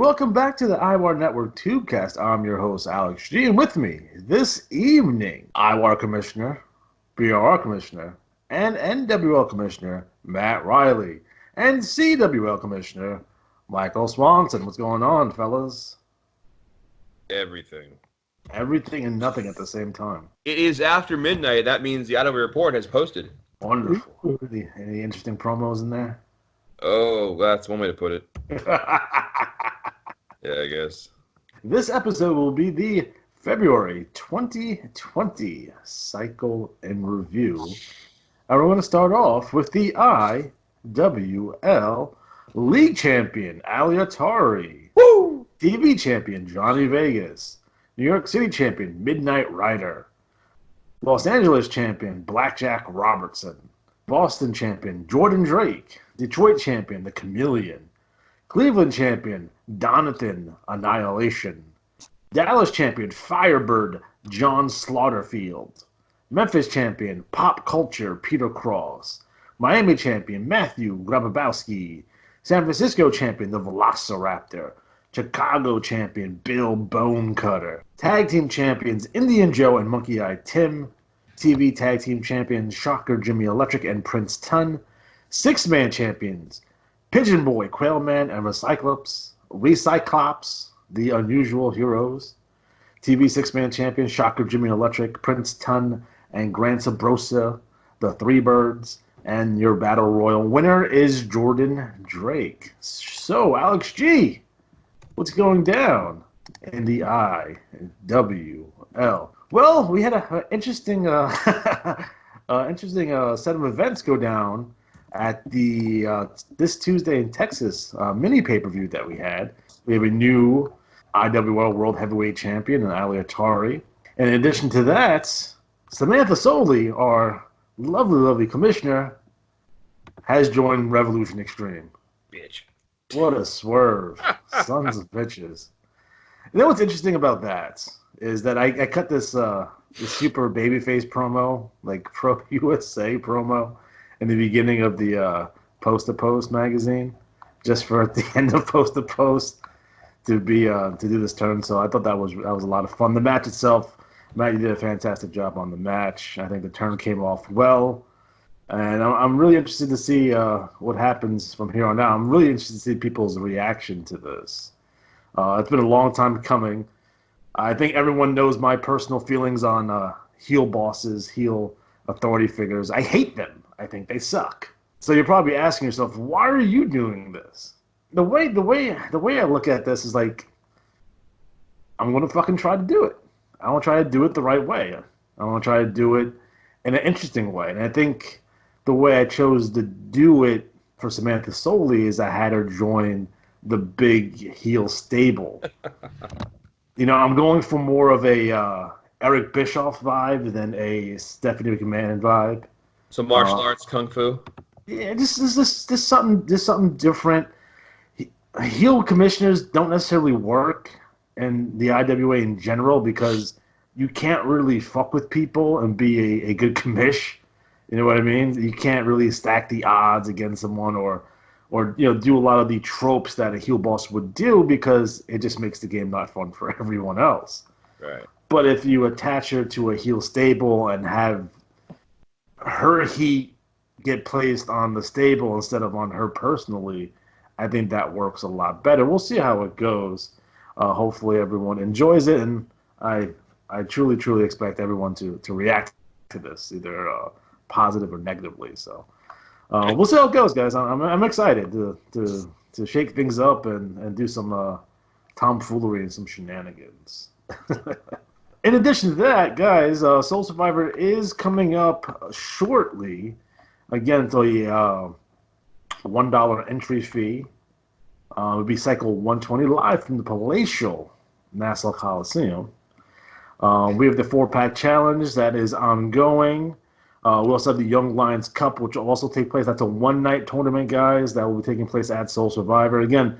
welcome back to the IWAR Network Tubecast. I'm your host, Alex G. And with me this evening, IWAR Commissioner, BRR Commissioner, and NWL Commissioner, Matt Riley, and CWL Commissioner, Michael Swanson. What's going on, fellas? Everything. Everything and nothing at the same time. It is after midnight. That means the IWAR report has posted. Wonderful. Any interesting promos in there? Oh, that's one way to put it. Yeah, I guess. This episode will be the February 2020 Cycle in Review. And we're going to start off with the IWL League Champion, Ali Atari. Woo! TV Champion, Johnny Vegas. New York City Champion, Midnight Rider. Los Angeles Champion, Blackjack Robertson. Boston Champion, Jordan Drake. Detroit Champion, The Chameleon. Cleveland Champion, Donathan Annihilation. Dallas Champion, Firebird, John Slaughterfield. Memphis Champion, Pop Culture, Peter Cross. Miami Champion, Matthew Grabowski. San Francisco Champion, The Velociraptor. Chicago Champion, Bill Bonecutter. Tag Team Champions, Indian Joe and Monkey Eye Tim. TV Tag Team Champions, Shocker, Jimmy Electric, and Prince Tun. Six-Man Champions, Pigeon Boy, Quailman, and Recyclops, the Unusual Heroes. TV Six-Man Champions, Shocker, Jimmy Electric, Prince Tun, and Grant Sabrosa, the Three Birds. And your Battle Royal winner is Jordan Drake. So, Alex G., what's going down in the IWL? Well, we had an interesting, set of events go down at the this Tuesday in Texas mini pay-per-view that we had. We have a new IWL World Heavyweight Champion in Ali Atari. And in addition to that, Samantha Soley, our lovely, lovely commissioner, has joined Revolution Extreme. Bitch. What a swerve. Sons of bitches. You know what's interesting about that is that I cut this super babyface promo, like Pro USA promo, in the beginning of the Post to Post magazine, just for at the end of Post to Post to be to do this turn. So I thought that was a lot of fun. The match itself, Matt, you did a fantastic job on the match. I think the turn came off well, and I'm really interested to see what happens from here on out. I'm really interested to see people's reaction to this. It's been a long time coming. I think everyone knows my personal feelings on heel bosses, heel authority figures. I hate them. I think they suck. So you're probably asking yourself, why are you doing this? The way I look at this is like, I'm gonna fucking try to do it. I want to try to do it the right way. I want to try to do it in an interesting way. And I think the way I chose to do it for Samantha Soley is I had her join the big heel stable. I'm going for more of a Eric Bischoff vibe than a Stephanie McMahon vibe. So martial arts, kung fu. Yeah, just something different. Heel commissioners don't necessarily work in the IWA in general because you can't really fuck with people and be a good commish. You know what I mean? You can't really stack the odds against someone or do a lot of the tropes that a heel boss would do because it just makes the game not fun for everyone else. Right. But if you attach her to a heel stable and have her heat get placed on the stable instead of on her personally, I think that works a lot better. We'll see how it goes. Hopefully everyone enjoys it, and I truly, truly expect everyone to react to this, either positive or negatively. So we'll see how it goes, guys. I'm excited to shake things up and do some tomfoolery and some shenanigans. In addition to that, guys, Soul Survivor is coming up shortly. Again, it's a $1 entry fee. It would be Cycle 120 live from the Palatial Nassau Coliseum. We have the 4-pack challenge that is ongoing. We also have the Young Lions Cup, which will also take place. That's a one-night tournament, guys, that will be taking place at Soul Survivor. Again,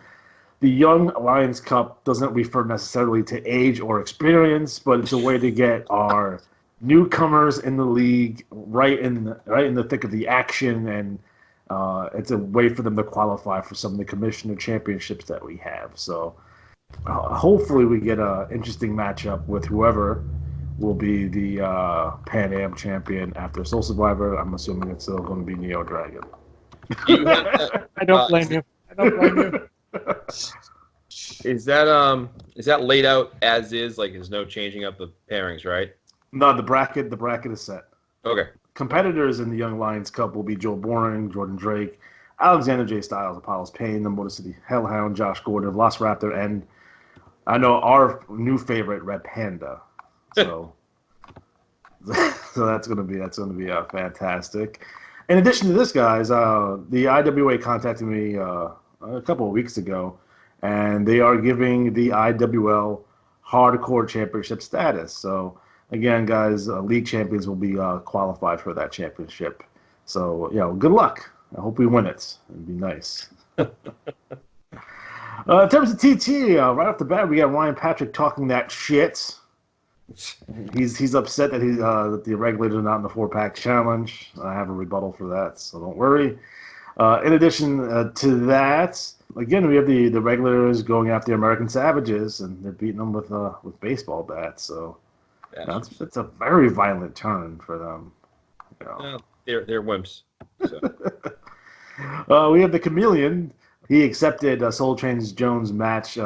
the Young Lions Cup doesn't refer necessarily to age or experience, but it's a way to get our newcomers in the league right in the thick of the action, and it's a way for them to qualify for some of the commissioner championships that we have. So Hopefully, we get an interesting matchup with whoever will be the Pan Am champion after Soul Survivor. I'm assuming it's still going to be Neo Dragon. You have I don't blame you. I don't blame you. is that laid out as is? Like, there's no changing up the pairings, right? No, the bracket is set. Okay. Competitors in the Young Lions Cup will be Joe Boring, Jordan Drake, Alexander J. Styles, Apollos Payne, the Motor City Hellhound, Josh Gordon, Velociraptor, and I know our new favorite, Red Panda. So, so that's gonna be fantastic. In addition to this, guys, the IWA contacted me a couple of weeks ago, and they are giving the IWL Hardcore Championship status. So, again, guys, league champions will be qualified for that championship. So, good luck. I hope we win it. It'd be nice. In terms of TT, right off the bat, we got Ryan Patrick talking that shit. He's upset that that the irregulars are not in the 4-pack challenge. I have a rebuttal for that, so don't worry. In addition to that, again, we have the regulators going after the American Savages, and they're beating them with baseball bats. So it's a very violent turn for them. Well, they're wimps. So. We have the Chameleon. He accepted Soul Change Jones' match,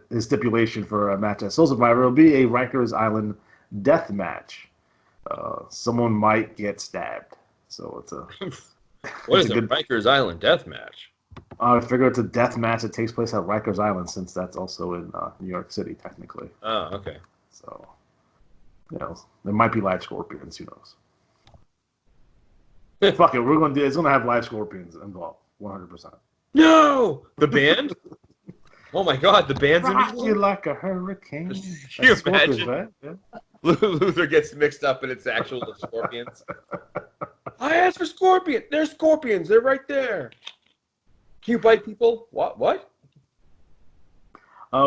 his stipulation for a match at Soul Survivor. It'll be a Rikers Island death match. Someone might get stabbed. So it's a. What is a Rikers Island death match? I figure it's a death match that takes place at Rikers Island, since that's also in New York City, technically. Oh, okay. So, there might be live scorpions. Who knows? Fuck it, we're gonna do. It's gonna have live scorpions involved, 100%. No, the band. Oh my God, the band's Rock you in like a hurricane. Can you Scorpions, imagine? right? Yeah. Luther gets mixed up and it's actual scorpions. I asked for scorpion. There's scorpions. They're right there. Can you bite people? What?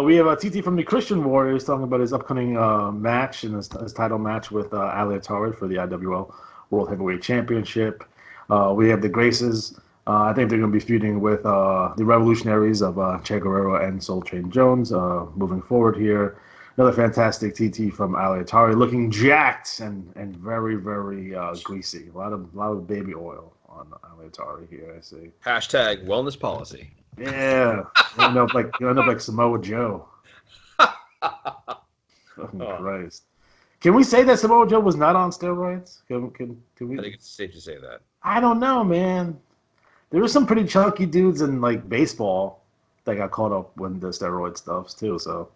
We have TT from the Christian Warriors talking about his upcoming match and his title match with Ali Atari for the IWL World Heavyweight Championship. We have the Graces. I think they're going to be feuding with the Revolutionaries of Che Guerrero and Soul Train Jones moving forward here. Another fantastic TT from Ali Atari, looking jacked and very, very greasy. A lot of baby oil on Ali Atari here, I see. Hashtag wellness policy. Yeah. You end up like Samoa Joe. Fucking Christ. Can we say that Samoa Joe was not on steroids? Can we? I think it's safe to say that. I don't know, man. There were some pretty chunky dudes in like baseball that got caught up with the steroid stuff too. So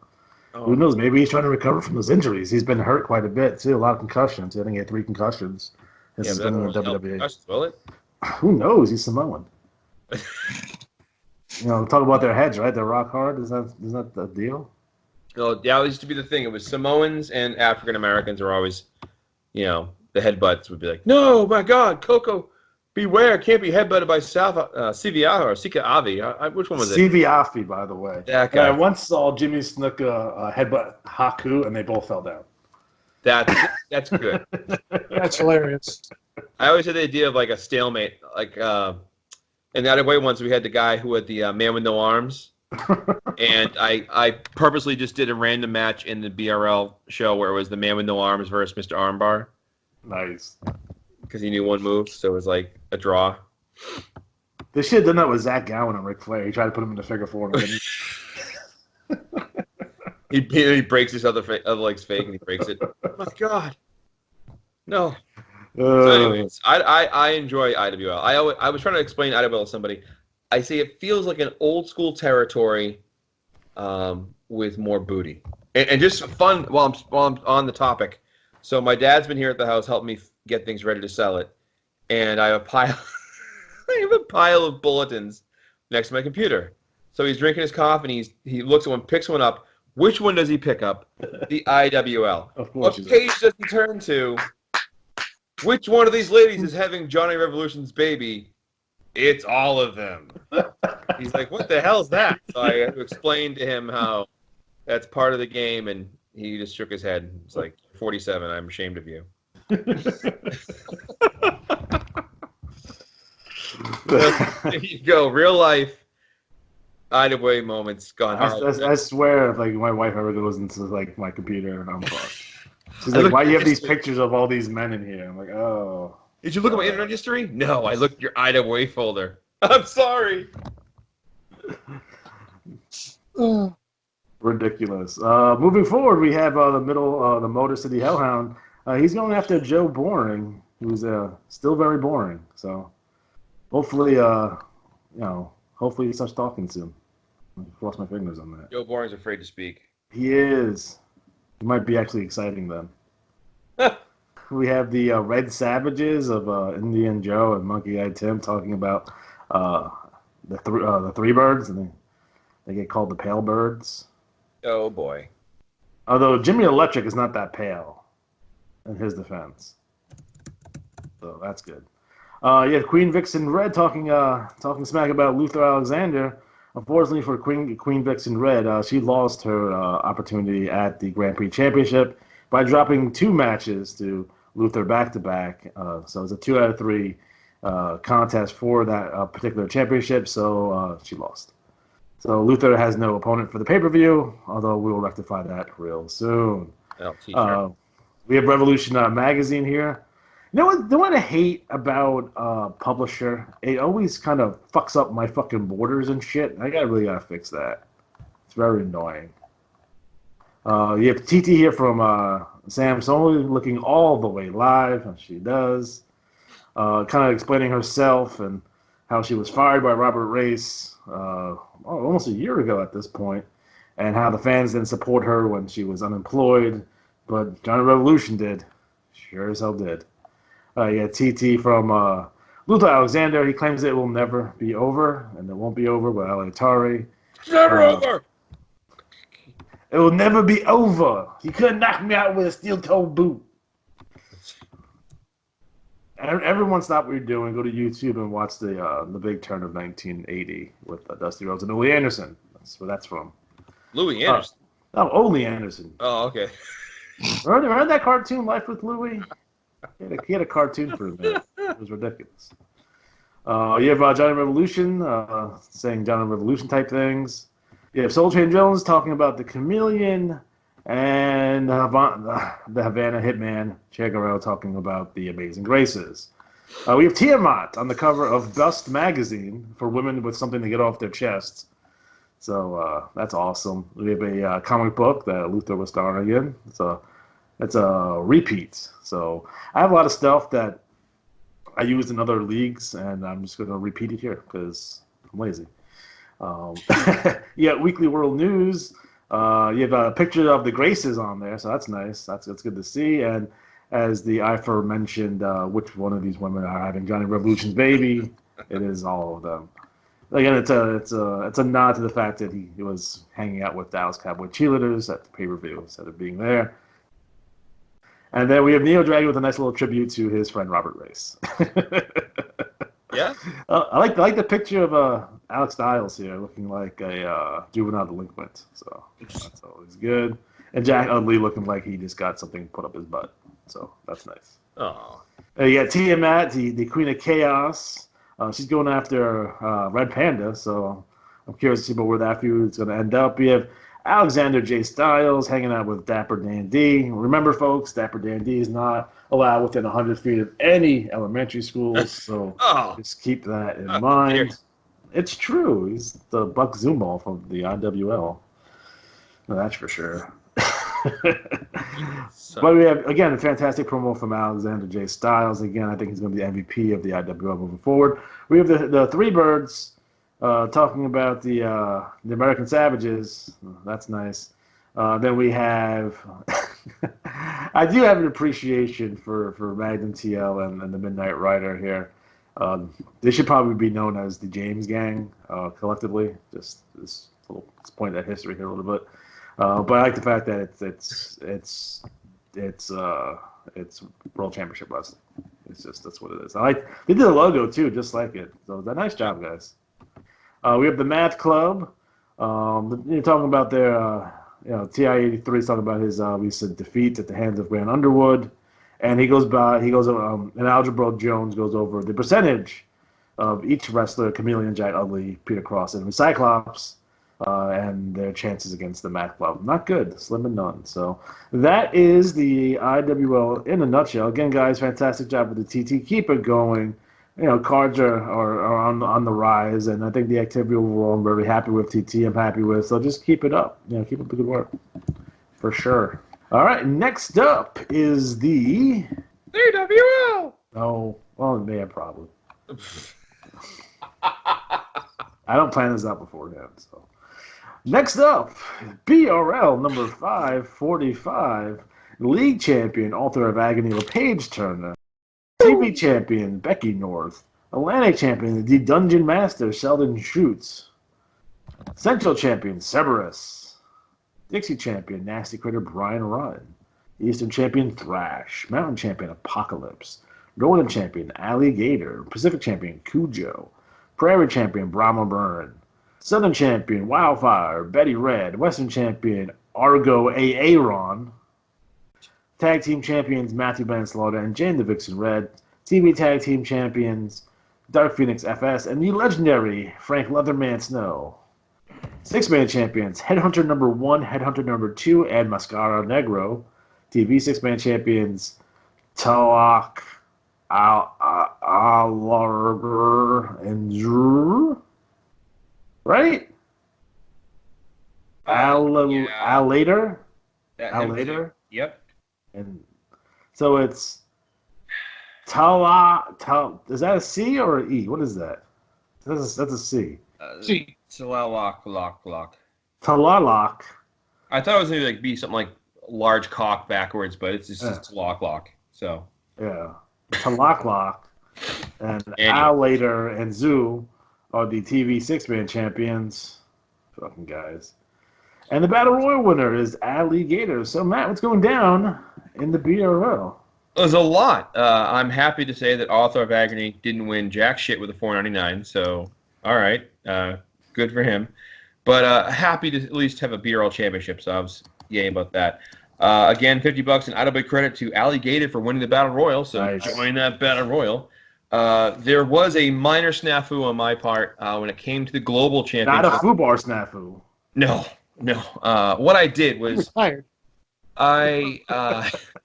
who knows? Maybe he's trying to recover from those injuries. He's been hurt quite a bit too. A lot of concussions. I think he had 3 concussions. Yeah, but been in the WWE. WWE. Will it? Who knows? He's Samoan. Talk about their heads, right? They're rock hard. Is that the deal? No, yeah, it used to be the thing. It was Samoans and African Americans were always, the headbutts would be like, no, my God, Coco, beware, can't be headbutted by Siviaha or Sika Avi. Which one was it? Siviafi, by the way. That guy. And I once saw Jimmy Snuka headbutt Haku, and they both fell down. That's good. That's hilarious. I always had the idea of like a stalemate. Like in the other way, once we had the guy who had the man with no arms. And I purposely just did a random match in the BRL show where it was the man with no arms versus Mr. Armbar. Nice. Because he knew one move, so it was like a draw. They should have done that with Zach Gowen and Ric Flair. He tried to put him in the figure four. He breaks his other leg's fake and he breaks it. Oh my God. No. So anyways, I enjoy IWL. I was trying to explain IWL to somebody. I say it feels like an old school territory with more booty. And just fun while I'm on the topic. So my dad's been here at the house helping me get things ready to sell it. And I have a pile of bulletins next to my computer. So he's drinking his coffee and he looks at one, picks one up. Which one does he pick up? The IWL. Of course. What page does he turn to? Which one of these ladies is having Johnny Revolution's baby? It's all of them. He's like, what the hell's that? So I had to explain to him how that's part of the game, and he just shook his head. It's like, 47, I'm ashamed of you. There you go, real life. IWA moments gone hard. I swear, if like my wife ever goes into like my computer, I'm fucked. She's I like, looked "Why at do you have these history. pictures of all these men in here?" I'm like, "Oh." Did you look at my internet history? No, I looked at your IWA folder. I'm sorry. Ridiculous. Moving forward, we have the Motor City Hellhound. He's going after Joe Boring, who's still very boring. So hopefully, hopefully he starts talking soon. Cross my fingers on that. Joe Boring's afraid to speak. He is. He might be actually exciting then. We have the Red Savages of Indian Joe and Monkey Eye Tim talking about the three birds, and they get called the Pale Birds. Oh boy. Although Jimmy Electric is not that pale, in his defense, so that's good. You have Queen Vixen Red talking smack about Luther Alexander. Unfortunately for Queen Vixen Red, she lost her opportunity at the Grand Prix Championship by dropping 2 matches to Luther back-to-back. So it's a 2 out of 3 contest for that particular championship, so she lost. So Luther has no opponent for the pay-per-view, although we will rectify that real soon. I'll teach her. We have Revolution Magazine here. You know what I hate about Publisher? It always kind of fucks up my fucking borders and shit. I really gotta fix that. It's very annoying. You have TT here from Sam Solely looking all the way live, as she does. Kind of explaining herself and how she was fired by Robert Race almost a year ago at this point, and how the fans didn't support her when she was unemployed, but Johnny Revolution did. Sure as hell did. You got TT from Luther Alexander. He claims it will never be over, and it won't be over with Ali Atari. It's never over. It will never be over. He couldn't knock me out with a steel-toed boot. Everyone stop what you're doing. Go to YouTube and watch the Big Turn of 1980 with Dusty Rhodes and Louie Anderson. That's where that's from. Louie Anderson. Ole Anderson. Oh, okay. Remember that cartoon, Life with Louie? He had a cartoon for a minute. It was ridiculous. You have Johnny Revolution saying Johnny Revolution type things. You have Soul Train Jones talking about the Chameleon, and the Havana Hitman Che Guerrero talking about the Amazing Graces. We have Tiamat on the cover of Bust magazine for women with something to get off their chests. So that's awesome. We have a comic book that Luther was starring in. It's a repeat. So I have a lot of stuff that I used in other leagues, and I'm just going to repeat it here because I'm lazy. Yeah, Weekly World News. You have a picture of the Graces on there, so that's nice. That's good to see. And as the aforementioned, which one of these women are having Johnny Revolution's baby? It is all of them. Again, it's a nod to the fact that he was hanging out with Dallas Cowboy cheerleaders at the pay-per-view instead of being there. And then we have Neo Dragon with a nice little tribute to his friend Robert Race. Yeah. I like the picture of Alex Styles here, looking like a juvenile delinquent. So that's always good. And Jack Utley looking like he just got something put up his butt. So that's nice. Oh. You got Tiamat, the Queen of Chaos. She's going after Red Panda. So I'm curious to see where that feud is going to end up. We have Alexander J. Styles hanging out with Dapper Dan D. Remember, folks, Dapper Dan D is not allowed within 100 feet of any elementary schools, so just keep that in mind. Dear. It's true. He's the Buck Zumwalt from the IWL. No, that's for sure. But we have, again, a fantastic promo from Alexander J. Styles. Again, I think he's going to be the MVP of the IWL moving forward. We have the Three Birds talking about the American Savages. That's nice. Then we have I do have an appreciation for Magnum TL and the Midnight Rider here. They should probably be known as the James Gang collectively. Just this little point at history here a little bit. But I like the fact that it's World Championship Wrestling. That's what it is. They did a logo too, just like it. So nice job, guys. We have the Math Club. You're talking about their, TI-83 is talking about his recent defeat at the hands of Grant Underwood, and and Algebra Jones goes over the percentage of each wrestler: Chameleon, Jack Utley, Peter Cross, and Cyclops. and their chances against the Mac Club. Not good, slim and none. So that is the IWL in a nutshell. Again, guys, fantastic job with the TT. Keep it going. Cards are on the rise, and I think the activity overall, I'm very happy with. TT, I'm happy with. So just keep it up. Keep up the good work. For sure. All right, next up is the... IWL! Oh, well, yeah, probably. I don't plan this out beforehand, so... Next up, BRL number 545, League Champion, Author of Agony, LePage Turner, TV Champion, Becky North, Atlantic Champion, the Dungeon Master, Sheldon Schutz, Central Champion, Cerberus, Dixie Champion, Nasty Critter, Brian Run, Eastern Champion, Thrash, Mountain Champion, Apocalypse, Northern Champion, Alligator, Pacific Champion, Cujo, Prairie Champion, Brahma Burn, Southern Champion, Wildfire, Betty Red, Western Champion, Argo Aaron, Tag Team Champions, Matthew Manslaughter and Jane the Vixen Red, TV Tag Team Champions, Dark Phoenix FS, and the legendary Frank Leatherman Snow. Six-Man Champions, Headhunter number 1, Headhunter number 2, and Mascara Negro. TV Six-Man Champions, Talak, Alarger, and Drew. Right? Alator? Alator? Yep. And so it's is that a C or an E? What is that? That's a C. See, Lock. Talalak. I thought it was going to be something like large cock backwards, but it's just lock. So Yeah. Talaklak and Annual. Alator and Zoo are the TV six-man champions. Fucking guys. And the Battle Royal winner is Alligator. So, Matt, what's going down in the BRL? there's a lot. I'm happy to say that Author of Agony didn't win jack shit with a 4.99. So, all right, good for him. But happy to at least have a BRL championship. So I was yay about that. Again, $50 in IWA credit to Alligator for winning the Battle Royal. So Nice. join that Battle Royal. There was a minor snafu on my part when it came to the global championship. Not a foobar snafu. No. What I did was retired.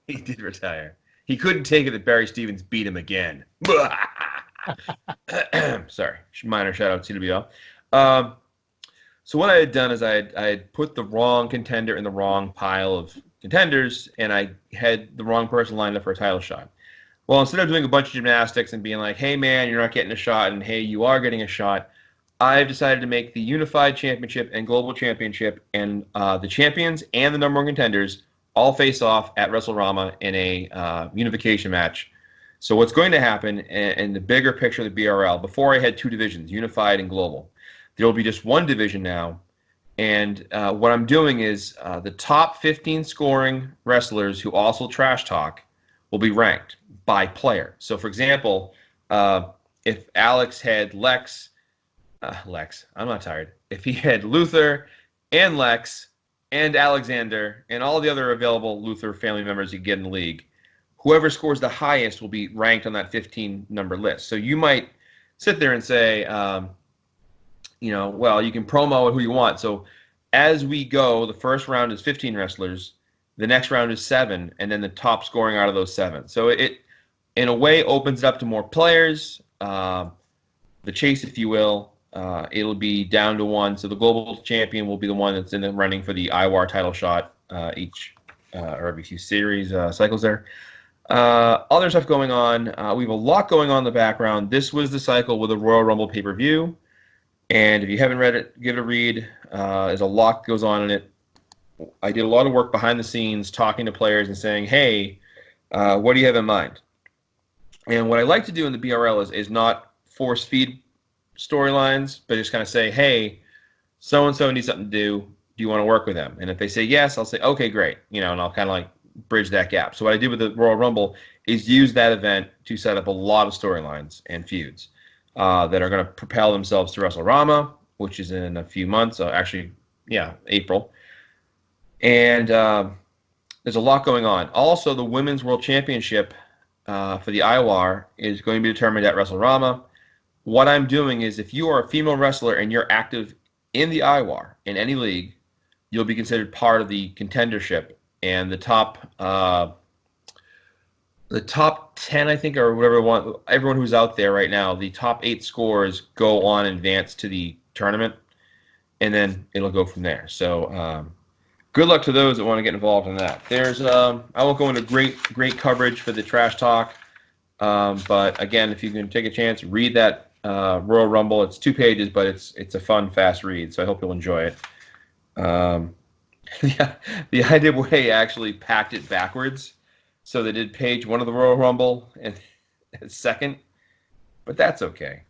he did retire. He couldn't take it that Barry Stevens beat him again. Sorry, minor shout out to CWL. So what I had done is I had put the wrong contender in the wrong pile of contenders, and I had the wrong person lined up for a title shot. Well, instead of doing a bunch of gymnastics and being like, hey, man, you're not getting a shot, and hey, you are getting a shot, I've decided to make the Unified Championship and Global Championship and the champions and the number one contenders all face off at WrestleRama in a unification match. So what's going to happen in the bigger picture of the BRL, before I had two divisions, Unified and Global, there will be just one division now. And what I'm doing is the top 15 scoring wrestlers who also trash talk will be ranked by player. So, for example, if Alex had Lex, I'm not tired. If he had Luther and Lex and Alexander and all the other available Luther family members you get in the league, whoever scores the highest will be ranked on that 15 number list. So you might sit there and say, well, you can promo who you want. So as we go, the first round is 15 wrestlers, the next round is 7, and then the top scoring out of those 7. So it, in a way, opens it up to more players, the chase, if you will. It'll be down to 1. So the global champion will be the one that's in the running for the IWAR title shot each or every few series cycles there. Other stuff going on. We have a lot going on in the background. This was the cycle with a Royal Rumble pay-per-view. And if you haven't read it, give it a read. There's a lot goes on in it. I did a lot of work behind the scenes talking to players and saying, hey, what do you have in mind? And what I like to do in the BRL is not force feed storylines, but just kind of say, hey, so-and-so needs something to do. Do you want to work with them? And if they say yes, I'll say, okay, great. And I'll kind of like bridge that gap. So what I did with the Royal Rumble is use that event to set up a lot of storylines and feuds that are going to propel themselves to WrestleRama, which is in a few months. April. And there's a lot going on. Also, the Women's World Championship for the IWAR is going to be determined at WrestleRama. What I'm doing is if you are a female wrestler and you're active in the IWAR, in any league, you'll be considered part of the contendership, and the top 10, I think, or whatever one, everyone who's out there right now, the top 8 scores go on and advance to the tournament, and then it'll go from there. So good luck to those that want to get involved in that. There's I won't go into great coverage for the trash talk, but again, if you can take a chance, read that Royal Rumble. It's 2 pages, but it's a fun, fast read. So I hope you'll enjoy it. Yeah, the IWA actually packed it backwards, so they did page 1 of the Royal Rumble and second, but that's okay.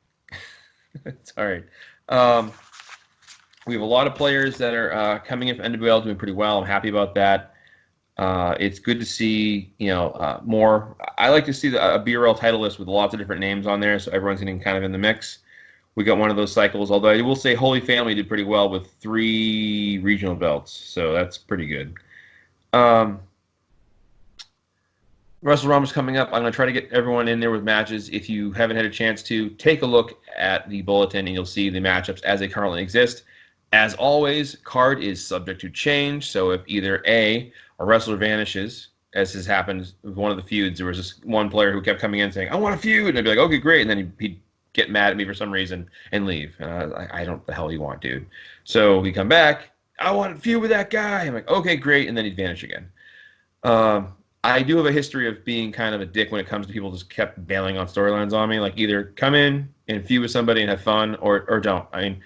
It's all right. We have a lot of players that are coming in from NWL doing pretty well. I'm happy about that. It's good to see, more. I like to see a BRL title list with lots of different names on there, so everyone's getting kind of in the mix. We got one of those cycles, although I will say Holy Family did pretty well with 3 regional belts, so that's pretty good. Wrestle Rumble is coming up. I'm going to try to get everyone in there with matches. If you haven't had a chance to, take a look at the bulletin, and you'll see the matchups as they currently exist. As always, card is subject to change, so if either A, a wrestler vanishes, as has happened with one of the feuds, there was this one player who kept coming in saying, I want a feud, and I'd be like, okay, great, and then he'd get mad at me for some reason and leave. I don't know the hell you want, dude. So we come back, I want a feud with that guy. I'm like, okay, great, and then he'd vanish again. I do have a history of being kind of a dick when it comes to people just kept bailing on storylines on me. Like, either come in and feud with somebody and have fun, or don't. I mean,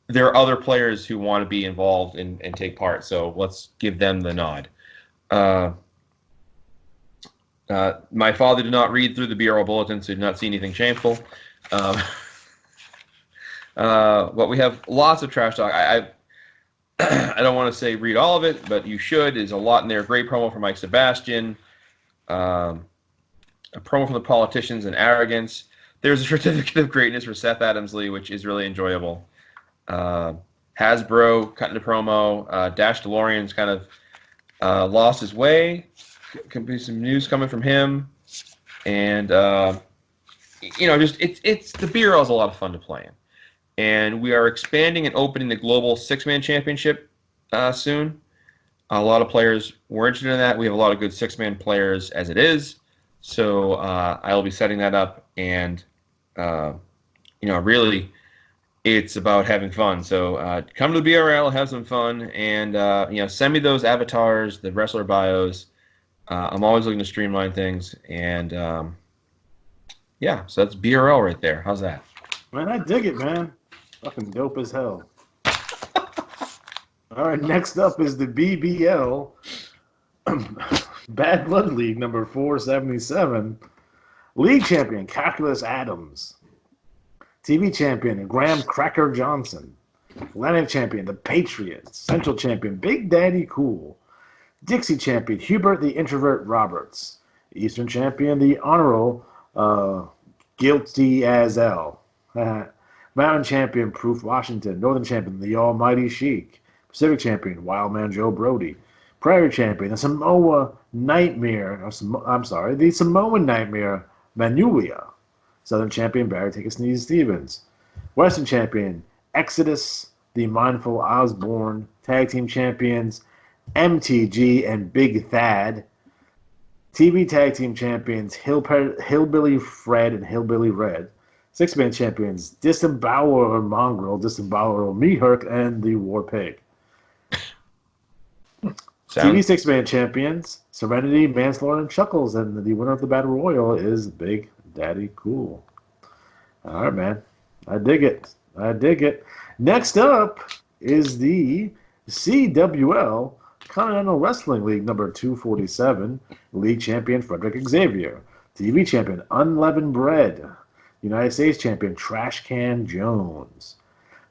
there are other players who want to be involved and take part, so let's give them the nod. My father did not read through the BRL bulletin, so did not see anything shameful. But we have lots of trash talk. I don't want to say read all of it, but you should. There's a lot in there. Great promo from Mike Sebastian. A promo from the politicians and arrogance. There's a certificate of greatness for Seth Adamsley, which is really enjoyable. Hasbro cutting the promo. Dash DeLorean's kind of lost his way. Could be some news coming from him. And, just it's the BRL is a lot of fun to play in. And we are expanding and opening the Global 6-Man Championship soon. A lot of players were interested in that. We have a lot of good 6-man players as it is. So I will be setting that up. And, really, it's about having fun. So come to the BRL, have some fun, and, send me those avatars, the wrestler bios. I'm always looking to streamline things. And, so that's BRL right there. How's that? Man, I dig it, man. Fucking dope as hell. All right, next up is the BBL Bad Blood League number 477. League champion Calculus Adams. TV champion Graham Cracker Johnson. Atlantic champion The Patriots. Central champion Big Daddy Cool. Dixie champion Hubert the Introvert Roberts. Eastern champion the Honorable Guilty as L. Mountain champion Proof Washington. Northern champion The Almighty Sheik. Pacific champion Wildman Joe Brody. Prairie champion the Samoan Nightmare Manulia. Southern champion Barry Take a Sneeze Stevens. Western champion Exodus the Mindful Osborne. Tag team champions MTG and Big Thad. TV tag team champions Hillbilly Fred and Hillbilly Red. 6-man champions Disembowel Mongrel, Disembowel Mehurk, and the War Pig. TV 6-man champions Serenity, Manslaughter, and Chuckles, and the winner of the Battle Royal is Big Daddy Cool. All right, man. I dig it. Next up is the CWL Continental Wrestling League number 247. League champion Frederick Xavier. TV champion Unleavened Bread. United States champion Trash Can Jones.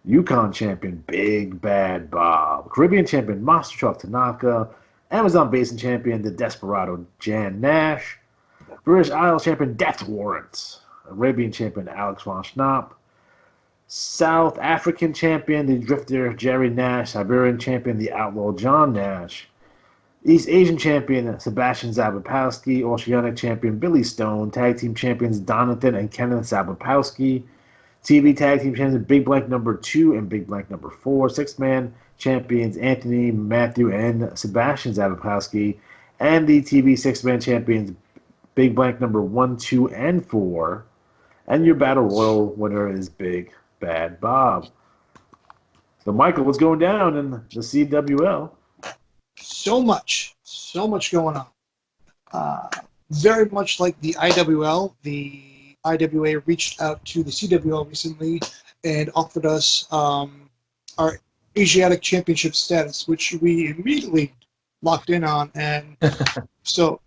Yukon champion Big Bad Bob. Caribbean champion Monster Truck Tanaka. Amazon Basin champion The Desperado Jan Nash. British Isles champion Death Warrant. Arabian champion Alex Von Schnapp. South African champion The Drifter Jerry Nash. Siberian champion The Outlaw John Nash. East Asian champion Sebastian Zabapowski. Oceanic champion Billy Stone. Tag team champions Donathan and Kenneth Zabapowski. TV Tag Team Champions, Big Blank number 2 and Big Blank number 4. Six-man champions Anthony, Matthew, and Sebastian Zabapowski. And the TV six-man champions Big Blank number 1, 2, and 4. And your Battle Royal winner is Big Bad Bob. So, Michael, what's going down in the CWL? So much going on. Very much like the IWL, the IWA reached out to the CWL recently and offered us our Asiatic Championship status, which we immediately locked in on. And so,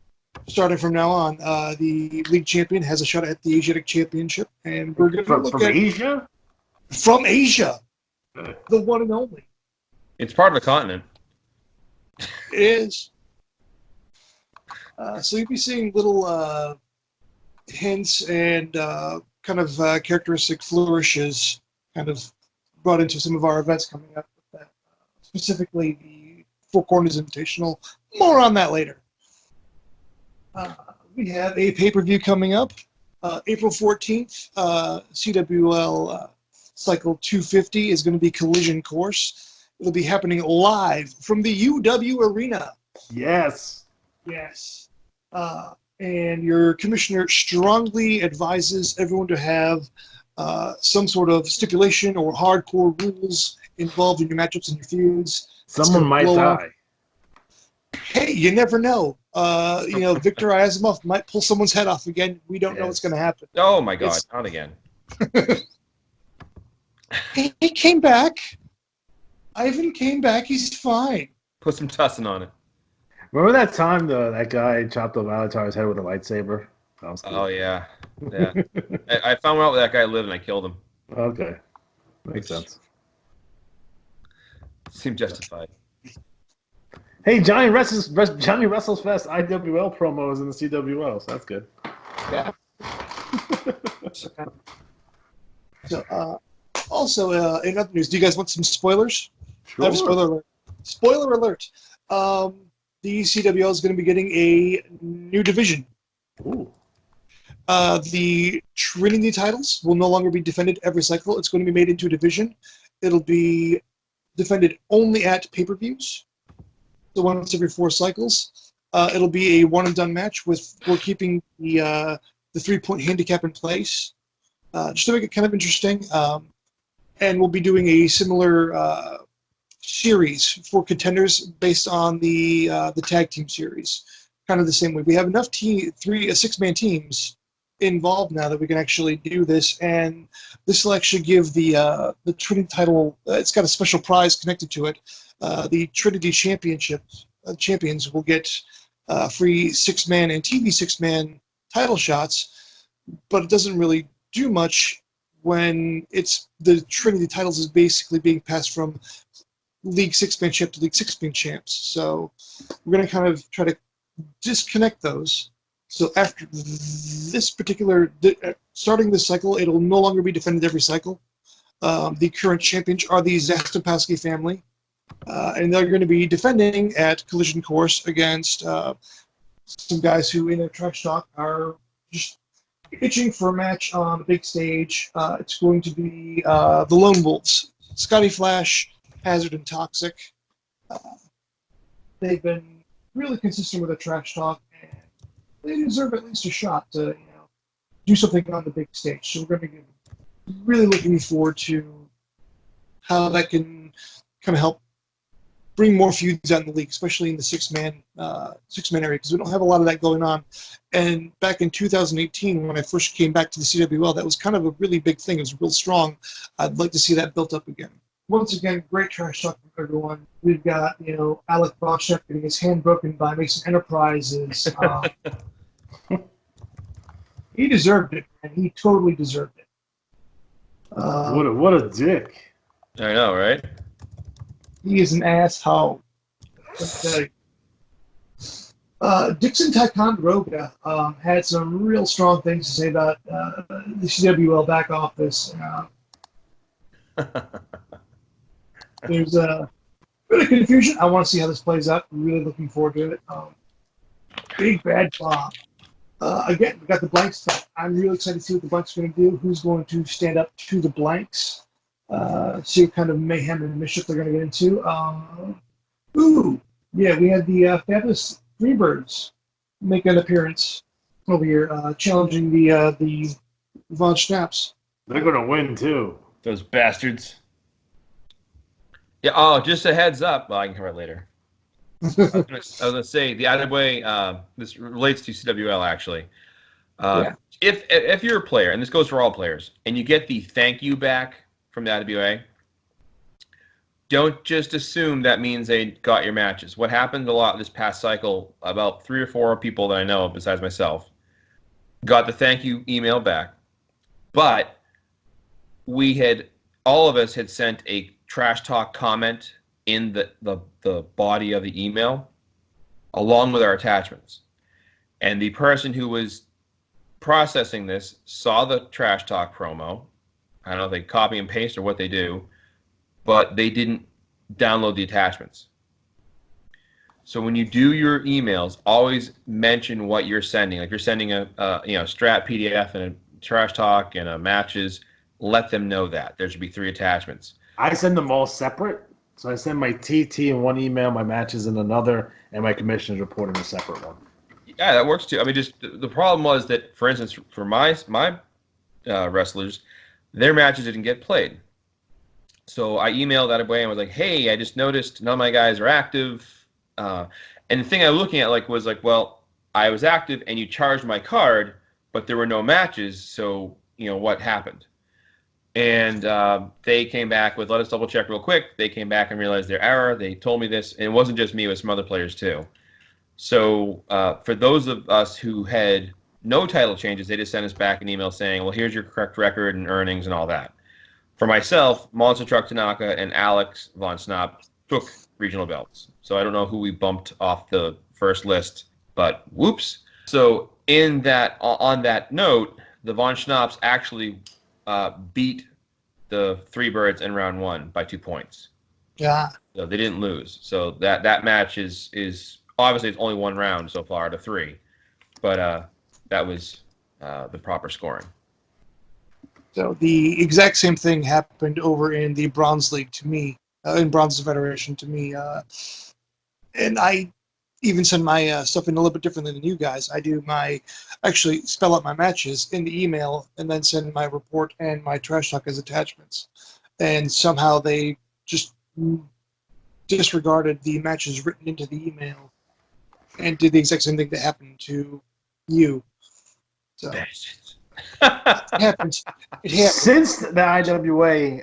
starting from now on, the league champion has a shot at the Asiatic Championship, and we're going to look from at Asia. From Asia, the one and only. It's part of the continent. It is. So you'll be seeing little hints and kind of characteristic flourishes kind of brought into some of our events coming up with that. Specifically, the Four Corners Invitational. More on that later. We have a pay-per-view coming up. April 14th, CWL Cycle 250 is going to be Collision Course. It'll be happening live from the UW Arena. Yes. Yes. And your commissioner strongly advises everyone to have some sort of stipulation or hardcore rules involved in your matchups and your feuds. Someone might die. Hey, you never know. Victor Asimov might pull someone's head off again. We don't know what's going to happen. Oh, my God. Not again. He came back. Ivan came back. He's fine. Put some tussin on it. Remember that time that guy chopped off Alatar's head with a lightsaber? That was cool. Oh, yeah. I found out where that guy lived and I killed him. Okay. Makes sense. Seemed justified. Hey, Johnny Wrestles Fest IWL promos in the CWL, so that's good. Yeah. Also, in other news, do you guys want some spoilers? Sure. I have a spoiler alert. Spoiler alert. The CWL is going to be getting a new division. Ooh. The Trinity titles will no longer be defended every cycle. It's going to be made into a division. It'll be defended only at pay-per-views. So once every 4 cycles. It'll be a one-and-done match we're keeping the 3-point handicap in place, just to make it kind of interesting. And we'll be doing a similar series for contenders based on the tag team series, kind of the same way. We have enough 6-man teams involved now that we can actually do this, and this will actually give the Trinity title. It's got a special prize connected to it. The Trinity champions will get free 6-man and TV 6-man title shots, but it doesn't really do much when it's the Trinity titles is basically being passed from League 6-man champ to League 6-man champs. So we're going to kind of try to disconnect those. So after this particular, starting this cycle, it'll no longer be defended every cycle. The current champions are the Zastopowski family, and they're going to be defending at Collision Course against some guys who, in a trash talk, are just itching for a match on the big stage. It's going to be the Lone Wolves, Scotty Flash, Hazard, and Toxic. They've been really consistent with their trash talk, and they deserve at least a shot to do something on the big stage. So we're going to be really looking forward to how that can kind of help bring more feuds out in the league, especially in the 6-man area, because we don't have a lot of that going on. And back in 2018, when I first came back to the CWL, that was kind of a really big thing. It was real strong. I'd like to see that built up again. Once again, great trash talk from everyone. We've got, Alec Boschek getting his hand broken by Mason Enterprises. He deserved it, and he totally deserved it. What a dick. I know, right? He is an asshole. Dixon Ticonderoga had some real strong things to say about the CWL back office. There's a bit of confusion. I want to see how this plays out. I'm really looking forward to it. Big Bad Bob. Again, we got the blanks. I'm really excited to see what the blanks are going to do. Who's going to stand up to the blanks? See what kind of mayhem and mischief they're going to get into. Yeah, we had the fabulous Freebirds make an appearance over here, challenging the Von Schnaps. They're gonna win too. Those bastards. Yeah. Oh, just a heads up. Well, I can cover it later. I was gonna say the IWA. This relates to CWL actually. Yeah. If you're a player, and this goes for all players, and you get the thank you back from the IWA, don't just assume that means they got your matches. What happened a lot this past cycle, about 3 or 4 people that I know of besides myself got the thank you email back, but all of us had sent a trash talk comment in the body of the email along with our attachments. And the person who was processing this saw the trash talk promo. I don't know if they copy and paste or what they do, but they didn't download the attachments. So when you do your emails, always mention what you're sending. Like you're sending a strat PDF and a trash talk and a matches, let them know that. There should be 3 attachments. I send them all separate. So I send my TT in one email, my matches in another, and my commissioners report in a separate one. Yeah, that works too. I mean, just the problem was that, for instance, for my wrestlers, their matches didn't get played. So I emailed that away and was like, hey, I just noticed none of my guys are active. And the thing I was looking at was well, I was active and you charged my card, but there were no matches. So, what happened? And they came back with, let us double check real quick. They came back and realized their error. They told me this. And it wasn't just me, it was some other players too. So for those of us who had no title changes, they just sent us back an email saying, well, here's your correct record and earnings and all that. For myself, Monster Truck Tanaka and Alex Von Snop took regional belts. So I don't know who we bumped off the first list, but whoops. So on that note, the Von Schnaps actually beat the Freebirds in round 1 by 2 points. Yeah. So they didn't lose. So that match is obviously it's only 1 round so far to 3, but that was the proper scoring. So the exact same thing happened over in the Bronze League to me, in Bronze Federation to me, and I even send my stuff in a little bit differently than you guys. I actually spell out my matches in the email and then send my report and my trash talk as attachments, and somehow they just disregarded the matches written into the email and did the exact same thing that happened to you. So it happens. It happens. Since the IWA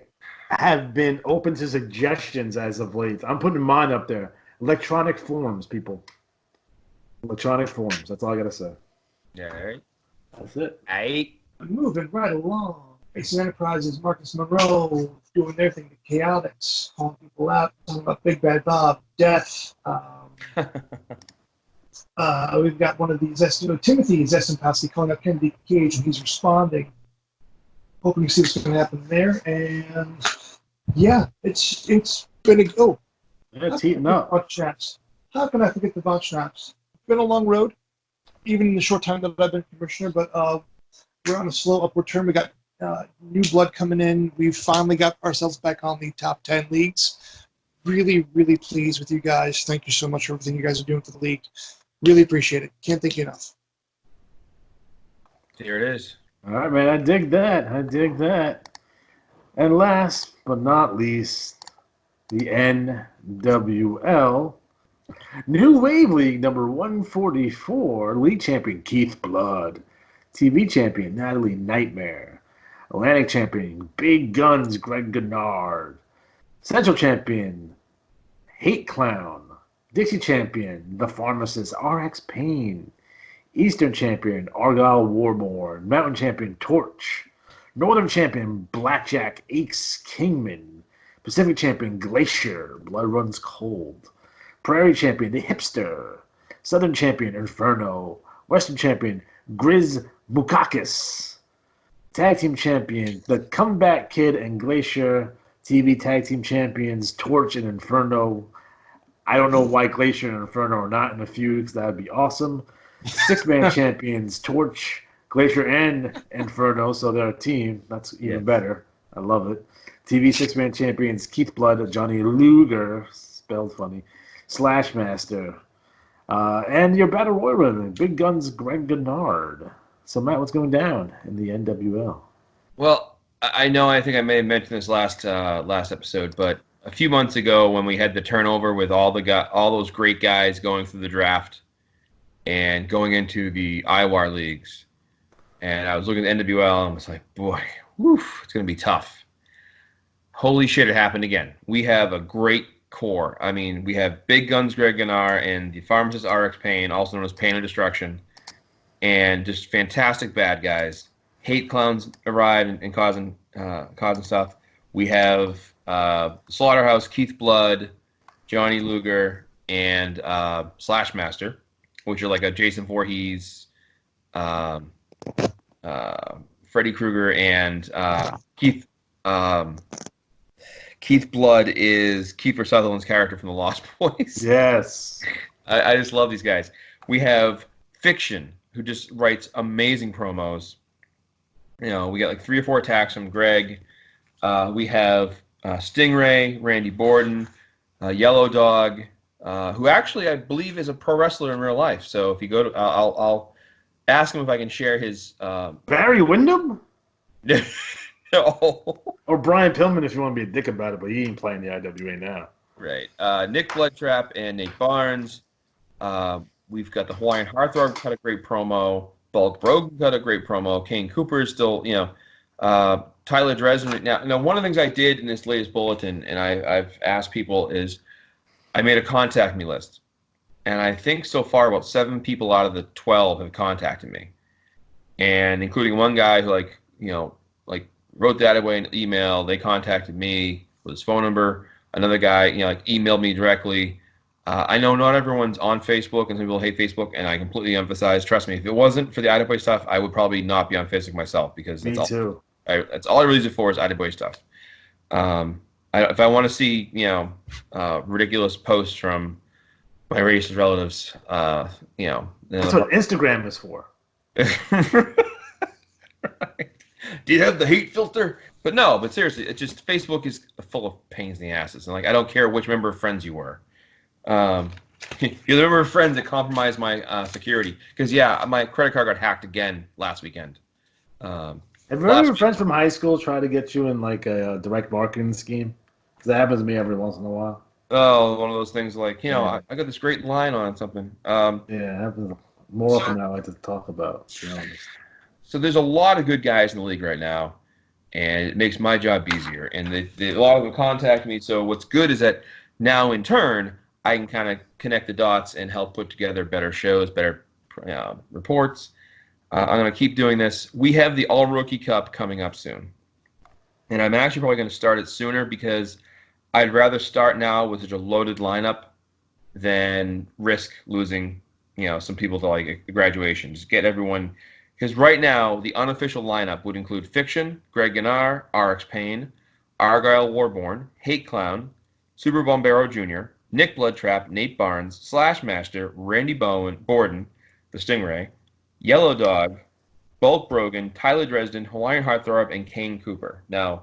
have been open to suggestions as of late, I'm putting mine up there. Electronic forms, people. Electronic forms. That's all I gotta say. Yeah, all right. That's it. Moving right along. Aces Enterprises, Marcus Monroe doing their thing. The Chaotix calling people out, talking about Big Bad Bob, Death. We've got one of these, Timothy Zestenpowski calling out Kennedy Cage, and he's responding. Hoping to see what's going to happen there. And yeah, it's been a go. Yeah, it's heating up. How can I forget the Von Schnaps? It's been a long road, even in the short time that I've been commissioner, but we're on a slow upward turn. We got new blood coming in. We've finally got ourselves back on the top 10 leagues. Really, really pleased with you guys. Thank you so much for everything you guys are doing for the league. Really appreciate it. Can't thank you enough. Here it is. All right, man. I dig that. And last but not least, the NWL. New Wave League number 144. League champion Keith Blood. TV champion Natalie Nightmare. Atlantic champion Big Guns Greg Gennard. Central champion Hate Clown. Dixie champion The Pharmacist RX Payne. Eastern champion Argyle Warborn. Mountain champion Torch. Northern champion Blackjack Ace Kingman. Pacific champion Glacier Blood Runs Cold. Prairie champion The Hipster. Southern champion Inferno. Western champion Grizz Bukakis. Tag team champion The Comeback Kid and Glacier. TV tag team champions Torch and Inferno. I don't know why Glacier and Inferno are not in a feud because that would be awesome. Six-man champions, Torch, Glacier, and Inferno, so they're a team. That's even better. I love it. TV six-man champions, Keith Blood, Johnny Luger, spelled funny, Slash Master, and your Battle Royal Big Guns, Greg Gennard. So, Matt, what's going down in the NWL? Well, I know I think I may have mentioned this last episode, but a few months ago when we had the turnover with all those great guys going through the draft and going into the IWAR leagues, and I was looking at NWL and was like, boy, it's going to be tough. Holy shit, it happened again. We have a great core. I mean, we have Big Guns Greg Gennard and the pharmacist RX Payne, also known as Pain of Destruction, and just fantastic bad guys. Hate clowns arrive and causing stuff. We have Slaughterhouse, Keith Blood, Johnny Luger, and Slash Master, which are like a Jason Voorhees, Freddy Krueger, and Keith. Keith Blood is Kiefer Sutherland's character from The Lost Boys. Yes. I just love these guys. We have Fiction, who just writes amazing promos. We got like 3 or 4 attacks from Greg. We have Stingray, Randy Borden, Yellow Dog, who actually I believe is a pro wrestler in real life. So if you go to, I'll ask him if I can share his. Barry Windham? No. Or Brian Pillman if you want to be a dick about it, but he ain't playing the IWA now. Right. Nick Bloodtrap and Nate Barnes. We've got the Hawaiian Heartthrob cut a great promo. Bulk Brogan cut a great promo. Kane Cooper is still, Tyler Dresden. Now, one of the things I did in this latest bulletin, and I've asked people, is I made a contact me list. And I think so far about 7 people out of the 12 have contacted me. And including one guy who, wrote that away in an email. They contacted me with his phone number. Another guy, emailed me directly. I know not everyone's on Facebook, and some people hate Facebook, and I completely emphasize, trust me, if it wasn't for the IWA stuff, I would probably not be on Facebook myself, because that's all I really use it for is IWA stuff. If I want to see, ridiculous posts from my racist relatives, that's what Instagram is for. Right. Do you have the hate filter? But seriously, it's just Facebook is full of pains in the asses, and I don't care which member of Friends you were. You're the member of Friends that compromised my security, because my credit card got hacked again last weekend. Have your friends from high school try to get you in a direct marketing scheme? Because that happens to me every once in a while. Oh, one of those things I got this great line on something. It happens more often than I like to talk about, to be honest. So there's a lot of good guys in the league right now, and it makes my job easier. And a lot of them contact me. So what's good is that now, in turn, I can kind of connect the dots and help put together better shows, better reports. I'm going to keep doing this. We have the All-Rookie Cup coming up soon. And I'm actually probably going to start it sooner, because I'd rather start now with such a loaded lineup than risk losing, some people to graduation. Just get everyone... Because right now, the unofficial lineup would include Fiction, Greg Gennard, RX Payne, Argyle Warborn, Hate Clown, Super Bombero Jr., Nick Bloodtrap, Nate Barnes, Slash Master, Randy Borden, the Stingray, Yellow Dog, Bulk Brogan, Tyler Dresden, Hawaiian Heartthrob, and Kane Cooper. Now,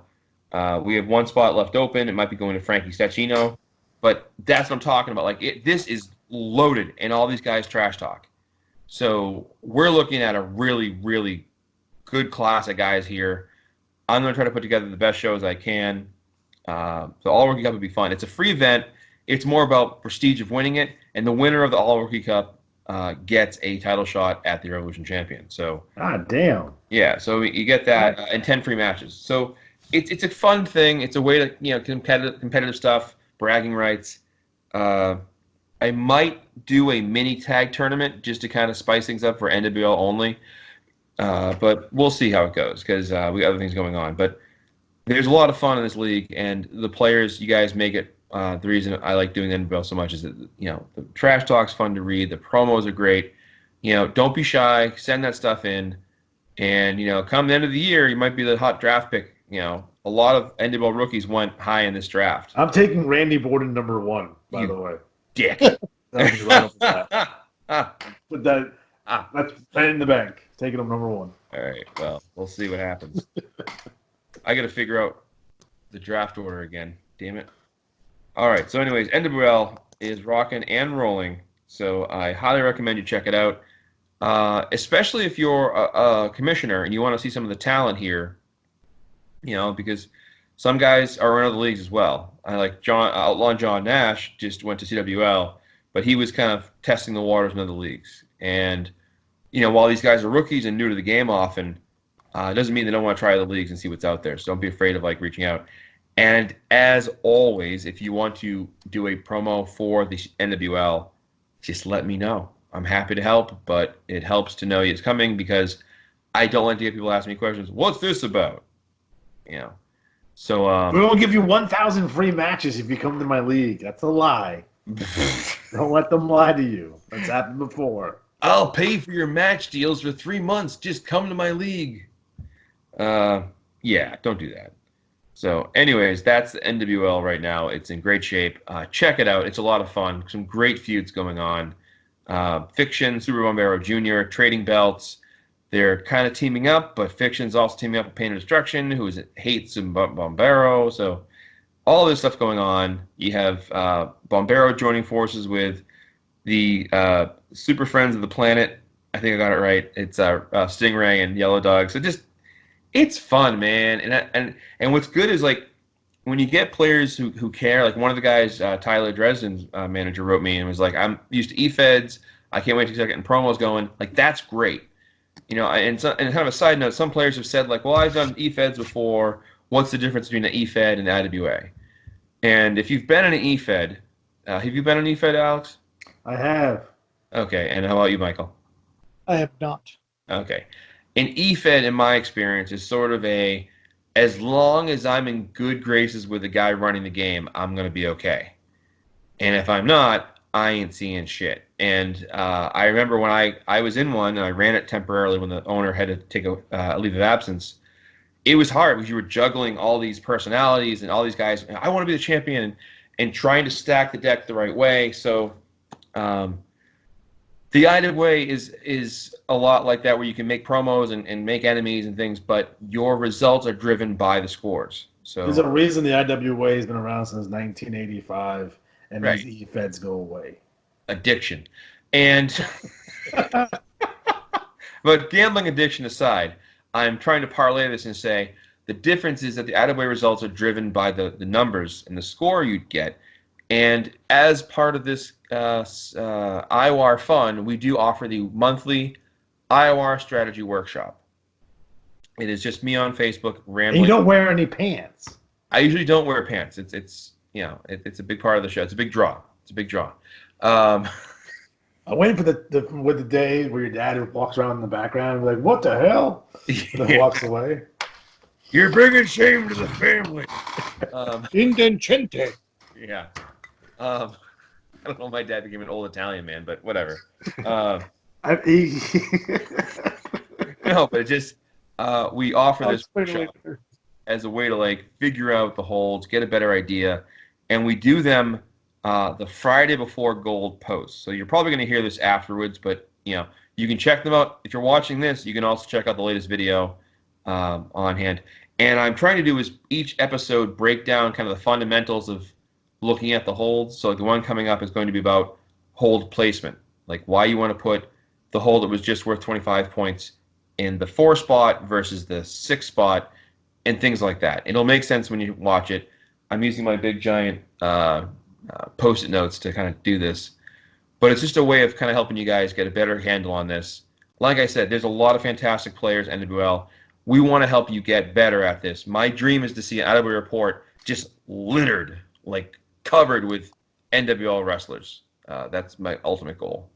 we have one spot left open. It might be going to Frankie Stachino, but that's what I'm talking about. This is loaded, and all these guys trash talk. So we're looking at a really, really good class of guys here. I'm going to try to put together the best shows I can. The All-Rookie Cup would be fun. It's a free event. It's more about prestige of winning it, and the winner of the All-Rookie Cup gets a title shot at the Revolution Champion. So, damn. Yeah, so you get that and 10 free matches. So it's a fun thing. It's a way to competitive stuff, bragging rights. I might do a mini tag tournament just to kind of spice things up for NWL only. But we'll see how it goes, because we got other things going on. But there's a lot of fun in this league, and the players, you guys make it. The reason I like doing NWL so much is that, the trash talk's fun to read. The promos are great. Don't be shy. Send that stuff in. And, come the end of the year, you might be the hot draft pick. A lot of NWL rookies went high in this draft. I'm taking Randy Borden number 1, by the way. Dick. Put that That's right in the bank. Taking him number 1. All right. Well, we'll see what happens. I got to figure out the draft order again. Damn it. All right. So, anyways, NWL is rocking and rolling. So I highly recommend you check it out, especially if you're a commissioner and you want to see some of the talent here. Because some guys are in other leagues as well. I like Outlaw John Nash just went to CWL, but he was kind of testing the waters in other leagues. And while these guys are rookies and new to the game often, it doesn't mean they don't want to try other leagues and see what's out there. So don't be afraid of reaching out. And as always, if you want to do a promo for the NWL, just let me know. I'm happy to help, but it helps to know it's coming because I don't like to get people asking me questions. What's this about? So we will give you 1,000 free matches if you come to my league. That's a lie. Don't let them lie to you. That's happened before. I'll pay for your match deals for 3 months. Just come to my league. Yeah, don't do that. So, anyways, that's the NWL right now. It's in great shape. Check it out. It's a lot of fun. Some great feuds going on. Fiction, Super Bombero Jr., trading belts. They're kind of teaming up, but Fiction's also teaming up with Pain of Destruction, who hates Bombero. So, all this stuff going on. You have Bombero joining forces with the Super Friends of the Planet. I think I got it right. It's Stingray and Yellow Dog. So it's fun, man. And what's good is when you get players who care. Like one of the guys, Tyler Dresden's manager, wrote me and was like, "I'm used to e-feds. I can't wait to start getting promos going." That's great. And kind of a side note, some players have said well, I've done e-feds before. What's the difference between an e-fed and IWA? And if you've been in an e-fed, have you been in an e-fed, Alex? I have. Okay, and how about you, Michael? I have not. Okay. An e-fed, in my experience, is sort of as long as I'm in good graces with the guy running the game, I'm going to be okay. And if I'm not, I ain't seeing shit. And I remember when I was in one and I ran it temporarily when the owner had to take a leave of absence. It was hard because you were juggling all these personalities and all these guys. I want to be the champion and trying to stack the deck the right way. So the IWA is a lot like that, where you can make promos and make enemies and things, but your results are driven by the scores. So there's a reason the IWA has been around since 1985, and right. these e-feds go away. Addiction. And but gambling addiction aside, I'm trying to parlay this and say the difference is that the IWA results are driven by the numbers and the score you'd get. And as part of this IWAR fund, we do offer the monthly IWAR strategy workshop. It is just me on Facebook rambling. And you don't wear any pants. I usually don't wear pants. It's a big part of the show. It's a big draw. I'm waiting for the day where your dad walks around in the background and be like, "What the hell?" And then walks away. You're bringing shame to the family. Indecente. Yeah. I don't know. My dad became an old Italian man, but whatever. No, but it just we offer this workshop as a way to figure out the holds, get a better idea, and we do them the Friday before Gold posts. So you're probably going to hear this afterwards, but you can check them out. If you're watching this, you can also check out the latest video on hand. And I'm trying to do is each episode break down kind of the fundamentals of looking at the holds. So the one coming up is going to be about hold placement, like why you want to put the hold that was just worth 25 points in the 4 spot versus the 6 spot and things like that. It'll make sense when you watch it. I'm using my big giant Post-it notes to kind of do this, but it's just a way of kind of helping you guys get a better handle on this. Like I said, there's a lot of fantastic players in NWL. We want to help you get better at this. My dream is to see an IWA report just littered, covered with NWL wrestlers. That's my ultimate goal.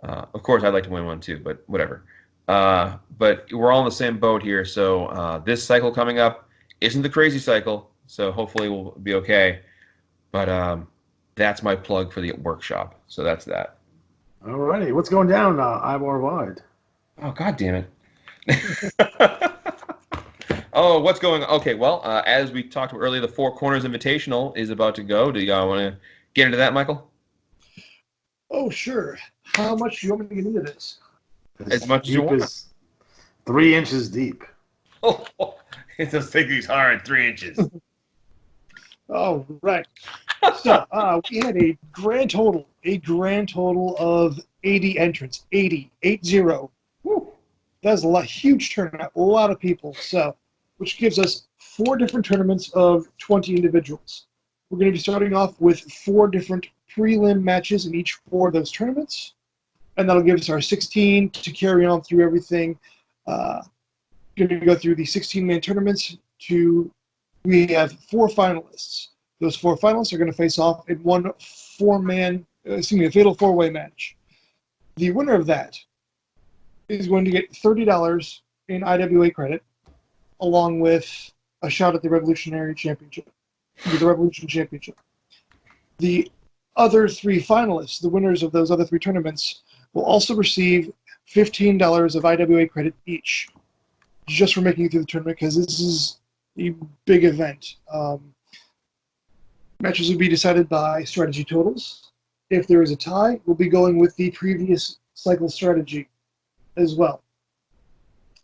Of course, I'd like to win one too, but whatever. But we're all in the same boat here. So this cycle coming up isn't the crazy cycle, so hopefully we'll be okay. But that's my plug for the workshop. So that's that. All righty. What's going down IWAR wide? Oh, God damn it. Oh, what's going on? Okay, well, as we talked about earlier, the Four Corners Invitational is about to go. Do y'all want to get into that, Michael? Oh, sure. How much do you want me to get into this? as much as you deep want. as 3 inches deep. Oh, it's a thing's hard, 3 inches. Oh, right. So we had a grand total of 80 entrants. 80. Woo. That's a huge turnout, a lot of people. So, which gives us 4 different tournaments of 20 individuals. We're going to be starting off with 4 different prelim matches in each 4 of those tournaments, and that'll give us our 16 to carry on through everything. Going to go through the 16-man tournaments. We have 4 finalists. Those 4 finalists are going to face off in one a fatal 4-way match. The winner of that is going to get $30 in IWA credit, along with a shot at the Revolutionary Championship, the Revolution Championship. The other 3 finalists, the winners of those other 3 tournaments, will also receive $15 of IWA credit each, just for making it through the tournament, because this is a big event. Matches will be decided by strategy totals. If there is a tie, we'll be going with the previous cycle strategy as well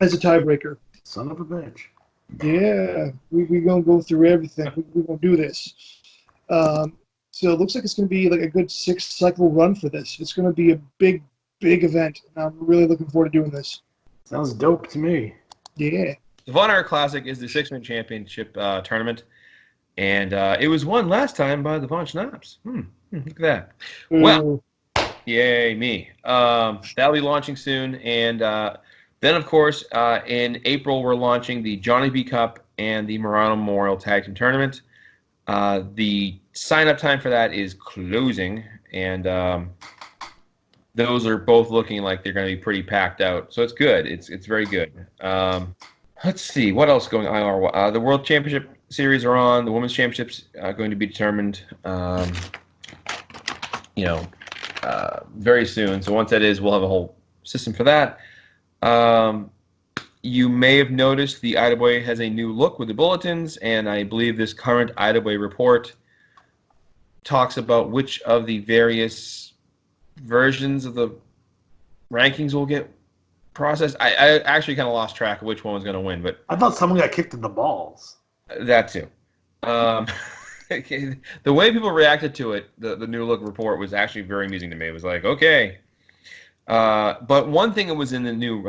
as a tiebreaker. Son of a bitch. Yeah, we're going to go through everything. We're going to do this. So it looks like it's going to be like a good 6-cycle run for this. It's going to be a big, big event. And I'm really looking forward to doing this. Sounds dope to me. Yeah. The Von Erich Classic is the 6-man championship tournament, and it was won last time by the Von Schnapps. Look at that. Well, yay me. That'll be launching soon, and then, of course, in April, we're launching the Johnny B Cup and the Murano Memorial Tag Team Tournament. The sign-up time for that is closing, and those are both looking like they're going to be pretty packed out. So it's good. It's very good. Let's see. What else going on? The World Championship Series are on. The Women's Championships are going to be determined, very soon. So once that is, we'll have a whole system for that. You may have noticed the IWA has a new look with the bulletins, and I believe this current IWA report talks about which of the various versions of the rankings will get processed. I actually kind of lost track of which one was going to win, but I thought someone got kicked in the balls. that too. The way people reacted to it, the new look report, was actually very amusing to me. It was like, okay. But one thing that was in the new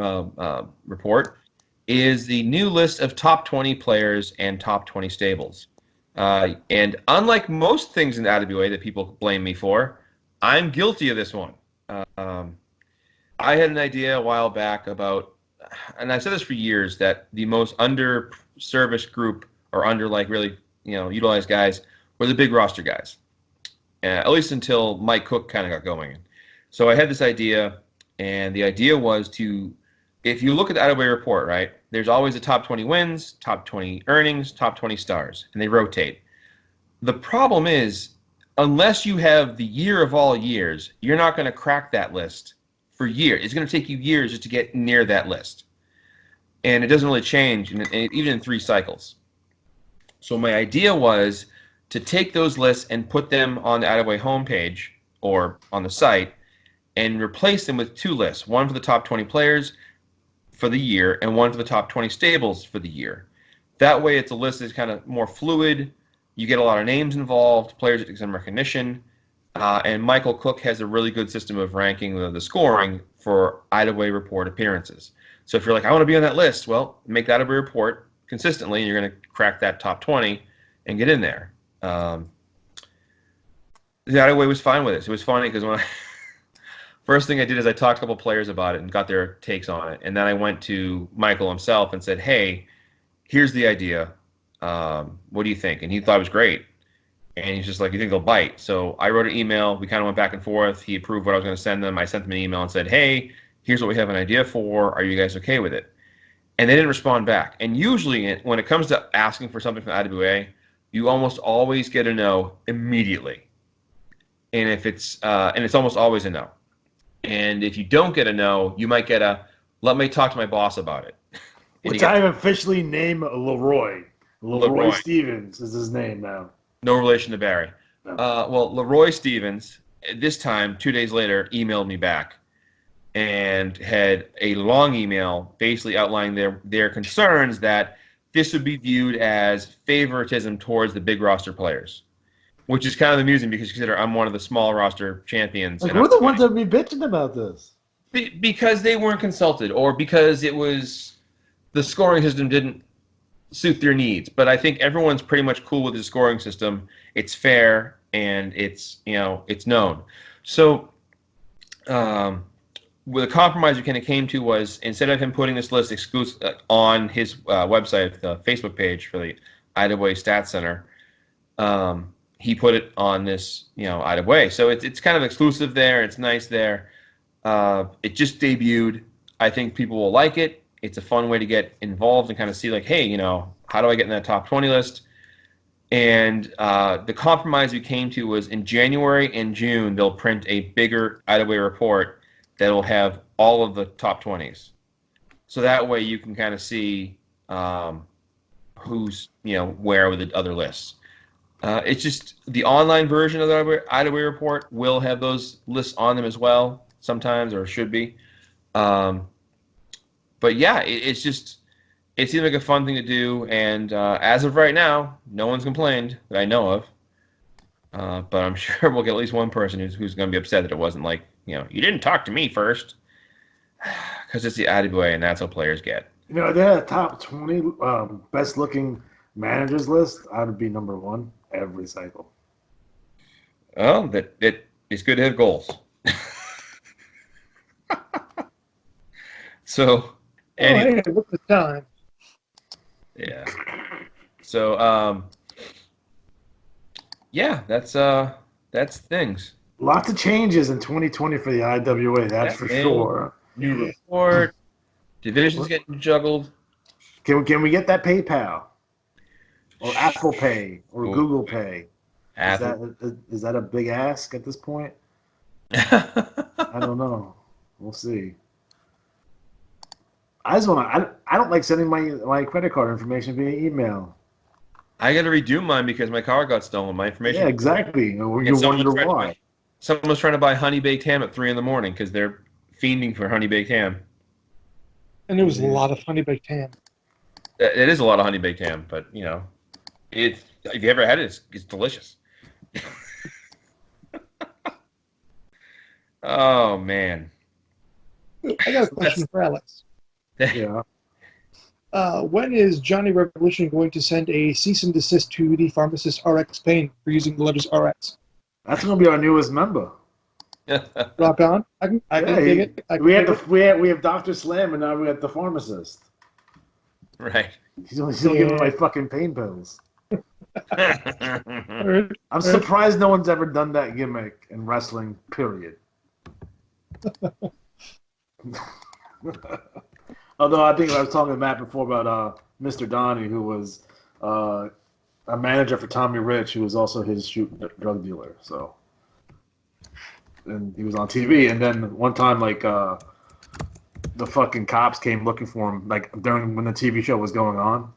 report is the new list of top 20 players and top 20 stables. And unlike most things in the IWA that people blame me for, I'm guilty of this one. I had an idea a while back about, and I've said this for years, that the most under-serviced group or really utilized guys were the big roster guys, at least until Mike Cook kind of got going. So I had this idea, and the idea was if you look at the IWA report, right, there's always a top 20 wins, top 20 earnings, top 20 stars, and they rotate. The problem is, unless you have the year of all years, you're not going to crack that list for years. It's going to take you years just to get near that list. And it doesn't really change, even in 3 cycles. So my idea was to take those lists and put them on the IWA homepage or on the site and replace them with 2 lists, one for the top 20 players for the year and one for the top 20 stables for the year. That way it's a list that's kind of more fluid. You get a lot of names involved, players get some recognition, and Michael Cook has a really good system of ranking the scoring for IWA report appearances. So if you're like, I want to be on that list, well, make that a report consistently, and you're going to crack that top 20 and get in there. The IWA was fine with it. It was funny because first thing I did is I talked to a couple players about it and got their takes on it. And then I went to Michael himself and said, hey, here's the idea. What do you think? And he thought it was great. And he's just like, you think they'll bite? So I wrote an email. We kind of went back and forth. He approved what I was going to send them. I sent them an email and said, hey, here's what we have an idea for. Are you guys okay with it? And they didn't respond back. And usually when it comes to asking for something from the IWA, you almost always get a no immediately. And it's almost always a no. And if you don't get a no, you might get a, let me talk to my boss about it. Which I have officially named Leroy. Leroy Stevens is his name now. No relation to Barry. No. Well, Leroy Stevens, this time, 2 days later, emailed me back. and had a long email basically outlining their concerns that this would be viewed as favoritism towards the big roster players, which is kind of amusing because consider I'm one of the small roster champions. Like, And we're the ones that be bitching about this. because they weren't consulted or because it was the scoring system didn't suit their needs. But I think everyone's pretty much cool with the scoring system. It's fair and it's it's known. So the compromise we kind of came to was instead of him putting this list exclusive on his website, the Facebook page for the IWA Stats Center, he put it on this IWA. So it's kind of exclusive there. It's nice there. It just debuted. I think people will like it. It's a fun way to get involved and kind of see like, hey, how do I get in that top 20 list? And the compromise we came to was in January and June, they'll print a bigger IWA report that will have all of the top 20s. So that way you can kind of see who's, where with the other lists. It's just the online version of the IWA report will have those lists on them as well sometimes, or should be. But yeah, it seems like a fun thing to do. And as of right now, no one's complained that I know of. But I'm sure we'll get at least one person who's going to be upset that it wasn't like, you didn't talk to me first. Because it's the IWA, and that's what players get. They had a top 20 best-looking managers list. I would be number one every cycle. Oh, it's good to have goals. So, Hey, look at the time. Yeah. So, yeah, that's things. Lots of changes in 2020 for the IWA, that's for sure. New report, divisions getting juggled. Can we get that PayPal or Apple Pay or Google Pay? Is that a big ask at this point? I don't know. We'll see. I don't like sending my credit card information via email. I got to redo mine because my car got stolen. My information. Yeah, exactly. You wonder why. Someone was trying to buy honey baked ham at 3 a.m. because they're fiending for honey baked ham. And there was a lot of honey baked ham. It is a lot of honey baked ham, but if you ever had it, it's delicious. Oh man. I got a question for Alex. Yeah. When is Johnny Revolution going to send a cease and desist to the pharmacist RX Pain for using the letters RX? That's going to be our newest member. Rock on. I can dig it. We have Dr. Slam, and now we have the pharmacist. Right. He's only giving my fucking pain pills. I'm surprised no one's ever done that gimmick in wrestling, period. Although I think I was talking to Matt before about Mr. Donnie, who was a manager for Tommy Rich, who was also his drug dealer. So, and he was on TV. And then one time, like the fucking cops came looking for him, like during when the TV show was going on.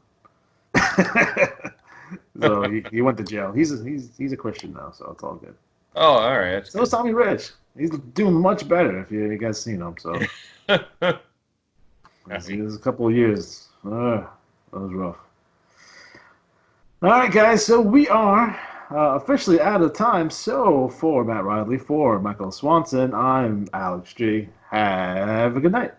So he went to jail. He's a Christian now, so it's all good. Oh, all right. So is Tommy Rich. He's doing much better if you guys seen him. So. It was a couple of years. That was rough. All right, guys. So we are officially out of time. So for Matt Riley, for Michael Swanson, I'm Alex G. Have a good night.